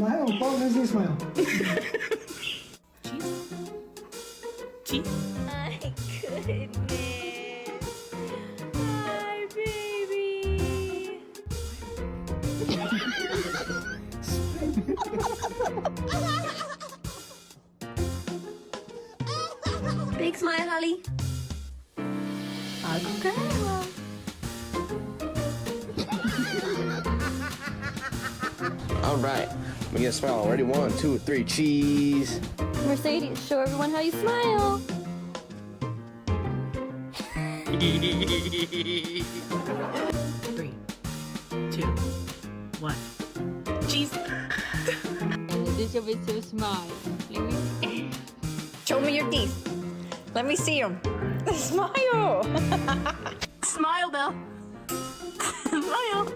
Smile, Paul, Leslie, smile. Cheese. My goodness. Hi, baby. Big smile, Holly. Okay. All right, we get a smile. Ready? 1, 2, 3, cheese. Mercedes, show everyone how you smile. 3, 2, 1. Cheese. And this of it so smile. Let me see. Show me your teeth. Let me see them. Smile. Smile, Belle. Smile.